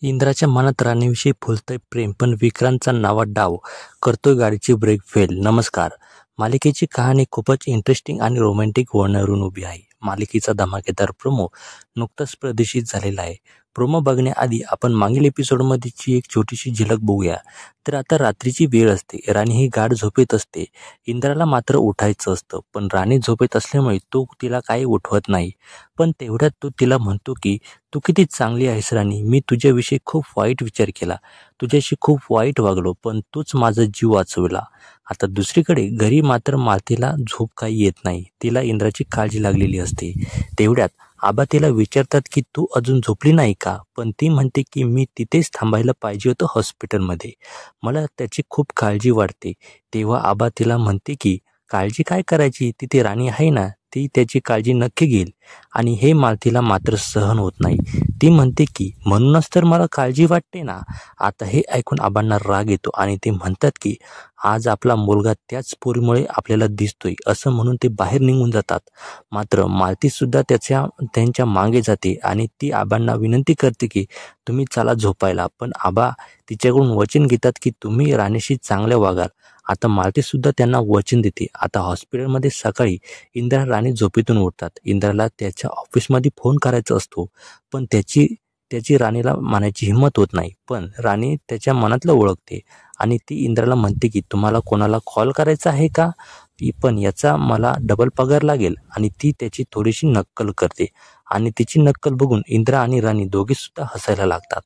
इंद्राच्या मनात राणीविषयी फुलतंय प्रेम, पण विक्रांतचा नवा डाव करतोय गाडीची ब्रेक फेल. नमस्कार. मालिकेची कहाणी खूपच इंटरेस्टिंग आणि रोमॅन्टिक वळणावरून उभी आहे. मालिकेचा धमाकेदार प्रोमो नुकताच प्रदर्शित झालेला आहे. प्रोमो बघण्याआधी आपण मागील एपिसोडमध्येची एक छोटीशी झलक बघूया. तर आता रात्रीची वेळ असते. राणी ही गाढ झोपेत असते. इंद्राला मात्र उठायचं असतं, पण राणी झोपेत असल्यामुळे तो तिला काही उठवत नाही. पण तेवढ्यात तो तिला म्हणतो की तू किती चांगली आहेस राणी. मी तुझ्याविषयी खूप वाईट विचार केला, तुझ्याशी खूप वाईट वागलो, पण तूच माझा जीव वाचवला. आता दुसरीकडे घरी मात्र मालतीला झोप काही येत नाही. तिला इंद्राची काळजी लागलेली असते. तेवढ्यात आबा तिला विचारतात की तू अजून झोपली नाही का? पण ती म्हणते की मी तिथेच थांबायला पाहिजे होतं हॉस्पिटलमध्ये. मला त्याची खूप काळजी वाटते. तेव्हा आबा तिला म्हणते की काळजी काय करायची, तिथे राणी आहे ना, ती त्याची काळजी नक्की घेईल. आणि हे मालतीला मात्र सहन होत नाही. ती म्हणते की म्हणूनच तर मला काळजी वाटते ना. आता हे ऐकून आबांना राग येतो आणि ते म्हणतात की आज आपला मुलगा त्याच पोरीमुळे आपल्याला दिसतोय, असं म्हणून ते बाहेर निघून जातात. मात्र मालती सुद्धा त्यांच्या मागे जाते आणि ती आबांना विनंती करते की तुम्ही चला झोपायला. पण आबा तिच्याकडून वचन घेतात की तुम्ही राणीशी चांगल्या वागाल. आता मालती सुद्धा त्यांना वचन देते. आता हॉस्पिटलमध्ये सकाळी इंद्रा राणी झोपेतून उठतात. इंद्राला त्याच्या ऑफिसमध्ये फोन करायचा असतो, पण त्याची राणीला म्हणायची हिंमत होत नाही. पण राणी त्याच्या मनातलं ओळखते आणि ती इंद्राला म्हणते की तुम्हाला कोणाला कॉल करायचा आहे का? पण याचा मला डबल पगार लागेल. आणि ती त्याची थोडीशी नक्कल करते आणि तिची नक्कल बघून इंद्रा आणि राणी दोघे सुद्धा हसायला लागतात.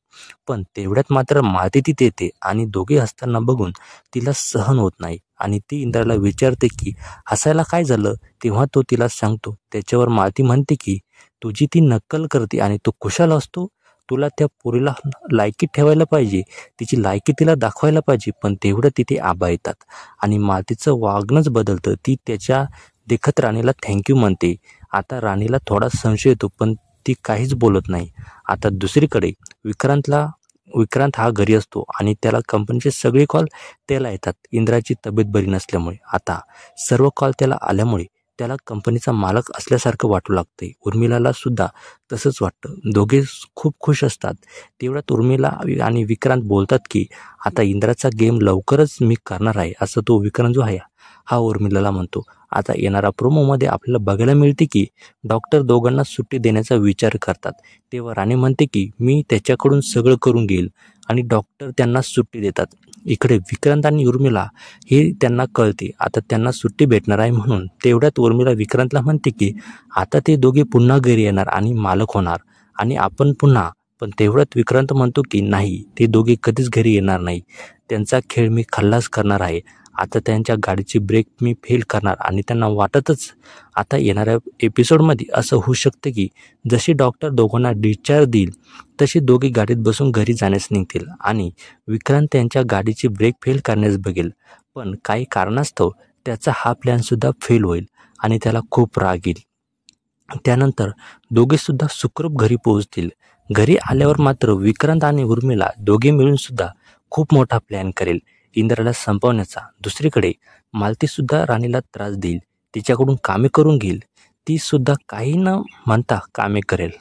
पण तेवढ्यात मात्र मालती तिथे येते आणि दोघे हसताना बघून तिला सहन होत नाही आणि ती इंद्राला विचारते की हसायला काय झालं? तेव्हा तो तिला सांगतो. त्याच्यावर मालती म्हणते की तुझी ती नक्कल करते आणि तू कुशाल असतो. तुला त्या पोरीला लायकीत ठेवायला पाहिजे, तिची लायकी तिला दाखवायला पाहिजे. पण तेवढं तिथे आबा येतात आणि मालतीचं वागणंच बदलतं. ती त्याच्या देखत राणीला थँक्यू म्हणते. आता राणीला थोडा संशय येतो, पण ती काहीच बोलत नाही. आता दुसरीकडे विक्रांत हा घरी असतो आणि त्याला कंपनीचे सगळे कॉल त्याला येतात. इंद्राची तब्येत बरी नसल्यामुळे आता सर्व कॉल त्याला आल्यामुळे त्याला कंपनीचा मालक असल्यासारखं वाटू लागते. उर्मिलाला सुद्धा तसंच वाटतं. दोघे खूप खुश असतात. तेवढ्यात उर्मिला आणि विक्रांत बोलतात की आता इंद्राचा गेम लवकरच मी करणार आहे, असं तो विक्रांत जो आहे हा उर्मिलाला म्हणतो. आता येणारा प्रोमोमध्ये आपल्याला बघायला मिळते की डॉक्टर दोघांना सुट्टी देण्याचा विचार करतात. तेव्हा राणी म्हणते की मी त्याच्याकडून सगळं करून घेईल आणि डॉक्टर त्यांना सुट्टी देतात. इकडे विक्रांत आणि उर्मिला हे त्यांना कळते आता त्यांना सुट्टी भेटणार आहे म्हणून. तेवढ्यात उर्मिला विक्रांतला म्हणते की आता ते दोघे पुन्हा घरी येणार आणि मालक होणार आणि आपण पुन्हा. पण तेवढ्यात विक्रांत म्हणतो की नाही, ते दोघे कधीच घरी येणार नाही. त्यांचा खेळ मी खल्लास करणार आहे. आता त्यांच्या गाडीची ब्रेक मी फेल करणार आणि त्यांना वाटतच आता येणाऱ्या एपिसोडमध्ये असं होऊ शकतं की जशी डॉक्टर दोघांना डिस्चार्ज देईल तशी दोघे गाडीत बसून घरी जाण्यास निघतील आणि विक्रांत त्यांच्या गाडीची ब्रेक फेल करण्यास बघेल. पण काही कारणास्तव त्याचा हा प्लॅनसुद्धा फेल होईल आणि त्याला खूप राग येईल. त्यानंतर दोघेसुद्धा सुखरूप घरी पोहोचतील. घरी आल्यावर मात्र विक्रांत आणि उर्मिला दोघे मिळून सुद्धा खूप मोठा प्लॅन करेल इंद्राला संपवण्याचा. दुसरीकडे मालतीसुद्धा राणीला त्रास देईल, तिच्याकडून कामे करून घेईल. ती सुद्धा काही न म्हणता कामे करेल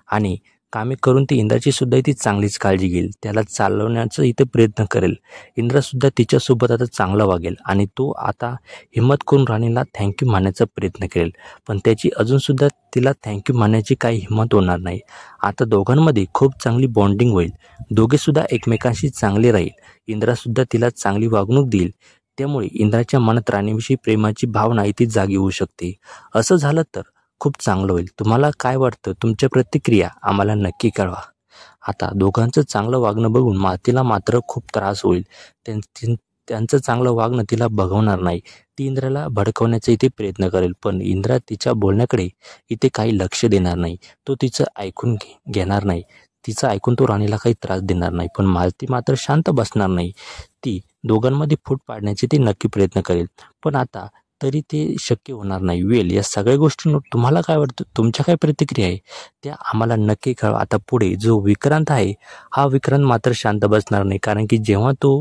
आणि कामे करून ती इंद्राची सुद्धा ती चांगलीच काळजी घेईल. त्याला चालवण्याचा इथे प्रयत्न करेल. इंद्रासुद्धा तिच्यासोबत आता चांगला वागेल आणि तो आता हिंमत करून राणीला थँक्यू म्हणण्याचा प्रयत्न करेल. पण त्याची अजूनसुद्धा तिला थँक्यू म्हणण्याची काही हिंमत होणार नाही. आता दोघांमध्ये खूप चांगली बॉन्डिंग होईल. दोघेसुद्धा एकमेकांशी चांगले राहील. इंद्रासुद्धा तिला चांगली वागणूक देईल. त्यामुळे इंद्राच्या मनात राणीविषयी प्रेमाची भावना इथे जागी होऊ शकते. असं झालं तर खूप चांगलं होईल. तुम्हाला काय वाटतं? तुमच्या प्रतिक्रिया आम्हाला नक्की कळवा. आता दोघांचं चांगलं वागणं बघून मालतीला मात्र खूप त्रास होईल. त्यांचं चांगलं वागणं तिला बघवणार नाही. ती इंद्राला भडकवण्याचा इथे प्रयत्न करेल, पण इंद्रा तिच्या बोलण्याकडे इथे काही लक्ष देणार नाही. तो तिचं ऐकून घेणार नाही. तिचं ऐकून तो राणीला काही त्रास देणार नाही. पण मालती मात्र शांत बसणार नाही. ती दोघांमध्ये फूट पाडण्याचे ती नक्की प्रयत्न करेल. पण आता तरी ते शक्य होणार नाही. वेल या सगळ्या गोष्टींवर तुम्हाला काय वाटतं, तुमच्या काय प्रतिक्रिया आहे त्या आम्हाला नक्की कळवा. आता पुढे जो विक्रांत आहे हा विक्रांत मात्र शांत बसणार नाही, कारण की जेव्हा तो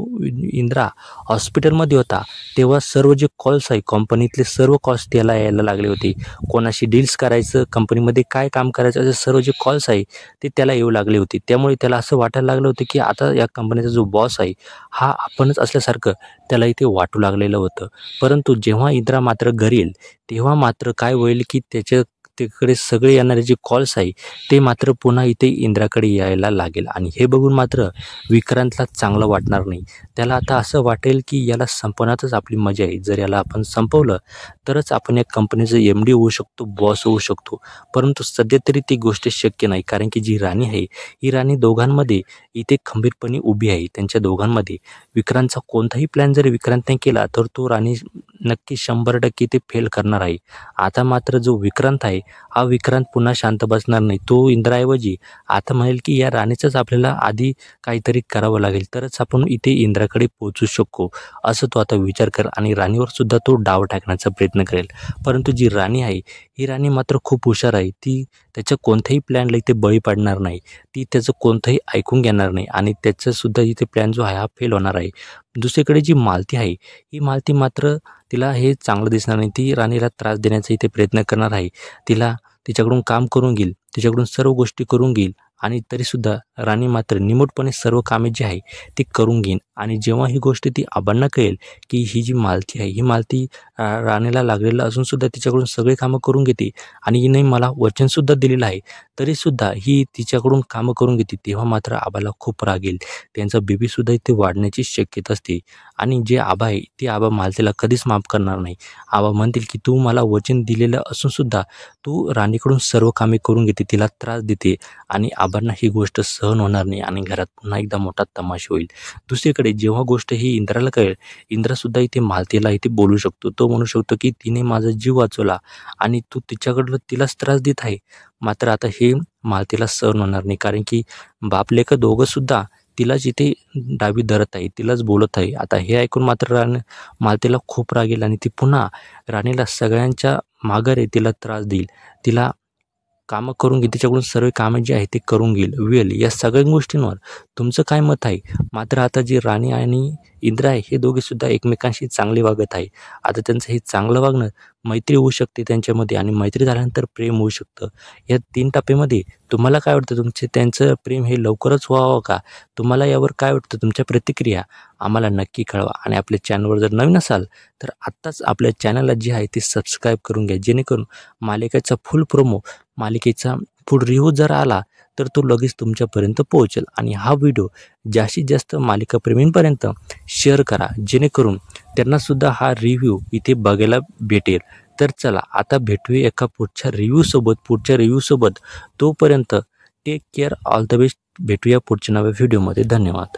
इंद्रा हॉस्पिटलमध्ये होता तेव्हा सर्व जे कॉल्स आहे कंपनीतले सर्व कॉल्स त्याला यायला लागले होते. कोणाशी डील्स करायचं, कंपनीमध्ये काय काम करायचं, असे सर्व जे कॉल्स आहे ते त्याला येऊ लागले होते. त्यामुळे त्याला असं वाटायला लागलं होतं की आता या कंपनीचा जो बॉस आहे हा आपणच असल्यासारखं त्याला इथे वाटू लागलेलं होतं. परंतु जेव्हा इंद्रा मात्र घरी येईल तेव्हा मात्र काय होईल की तिकडे सगळे येणारे जे कॉल्स आहे ते मात्र पुन्हा इथे इंद्राकडे यायला लागेल आणि हे बघून मात्र विक्रांतला चांगलं वाटणार नाही. त्याला आता असं वाटेल की याला संपवण्यातच आपली मजा आहे. जर याला आपण संपवलं तरच आपण या कंपनीचं MD होऊ शकतो, बॉस होऊ शकतो. परंतु सध्या तरी ती गोष्ट शक्य नाही, कारण की जी राणी आहे ही राणी दोघांमध्ये इथे खंबीरपणे उभी आहे. त्यांच्या दोघांमध्ये विक्रांतचा कोणताही प्लॅन जर विक्रांतने केला तर तो राणी नक्की 100% ते फेल करणार आहे. आता मात्र जो विक्रांत आहे हा विक्रांत पुन्हा शांत बसणार नाही. तो इंद्राऐवजी आता म्हणेल की या राणीचंच आपल्याला आधी काहीतरी करावं लागेल, तरच आपण इथे इंद्राकडे पोहोचू शकू, असं तो आता विचार कर आणि राणीवर सुद्धा तो डाव टाकण्याचा प्रयत्न करेल. परंतु जी राणी आहे ही राणी मात्र खूप हुशार आहे. ती त्याच्या कोणत्याही प्लॅनला इथे बळी पडणार नाही. ती त्याचं कोणतंही ऐकून घेणार नाही आणि त्याचासुद्धा इथे प्लॅन जो आहे हा फेल होणार आहे. दुसरीकडे जी मालती आहे ही मालती मात्र तिला हे चांगलं दिसणार नाही. ती राणीला त्रास देण्याचा इथे प्रयत्न करणार आहे. तिच्याकडून काम करून घेईल, तिच्याकडून सर्व गोष्टी करून घेईल आणि तरीसुद्धा राणी मात्र निमूटपणे सर्व कामे जी आहे ती करून घेईन. आणि जेव्हा ही गोष्ट ती आबांना कळेल की ही जी मालती आहे ही मालती राणीला लागलेलं असूनसुद्धा तिच्याकडून सगळे कामं करून घेते आणि हिने मला वचनसुद्धा दिलेलं आहे, तरीसुद्धा ही तिच्याकडून कामं करून घेते, तेव्हा मात्र आबाला खूप राग येईल. त्यांचा बीपीसुद्धा इथे वाढण्याची शक्यता असते आणि जे आबा आहे ते आबा मालतीला कधीच माफ करणार नाही. आबा म्हणतील की तू मला वचन दिलेलं असूनसुद्धा तू राणीकडून सर्व कामे करून घेते, तिला त्रास देते आणि आबांना ही गोष्ट सहन होणार नाही आणि घरात पुन्हा एकदा मोठा तमाशा होईल. दुसरीकडे जेव्हा गोष्ट ही इंद्राला कळेल, इंद्रासुद्धा इथे मालतीला इथे बोलू शकतो. तो म्हणू शकतो की तिने माझा जीव वाचवला आणि तू तिच्याकडलं तिलाच त्रास देत आहे. मात्र आता हे मालतीला सहन होणार नाही, कारण की बाप लेक दोघंसुद्धा तिलाच इथे डावी धरत आहे, तिलाच बोलत आहे. आता हे ऐकून मात्र मालतीला खूप राग येईल आणि ती पुन्हा राणीला सगळ्यांच्या माघारी तिला त्रास देईल, तिला कामं करून घेईल, तिच्याकडून सर्व कामं जी आहे ती करून घेईल. वेल या सगळ्या गोष्टींवर तुमचं काय मत आहे? मात्र आता जी राणी आणि इंद्रा आहे हे दोघेसुद्धा एकमेकांशी चांगले वागत आहे. आता त्यांचं हे चांगलं वागणं मैत्री होऊ शकते त्यांच्यामध्ये आणि मैत्री झाल्यानंतर प्रेम होऊ शकतं. या 3 टप्प्यामध्ये तुम्हाला काय वाटतं, त्यांचं प्रेम हे लवकरच व्हावं का? तुम्हाला यावर काय वाटतं? तुमच्या प्रतिक्रिया आम्हाला नक्की कळवा आणि आपल्या चॅनलवर जर नवीन असाल तर आत्ताच आपल्या चॅनलला जी आहे ती सबस्क्राईब करून घ्या, जेणेकरून मालिकेचा फुल प्रोमो, मालिकेचा फुल रिव्ह्यू जर आला तर तो लगेच तुमच्यापर्यंत पोहोचेल. आणि हा व्हिडिओ जास्तीत जास्त मालिकाप्रेमींपर्यंत शेअर करा, जेणेकरून त्यांनासुद्धा हा रिव्ह्यू इथे बघायला भेटेल. तर चला आता भेटूया एका पुढच्या रिव्ह्यूसोबत. तोपर्यंत take care, all the best. भेटूया पुढच्या नव्या व्हिडिओमध्ये. धन्यवाद.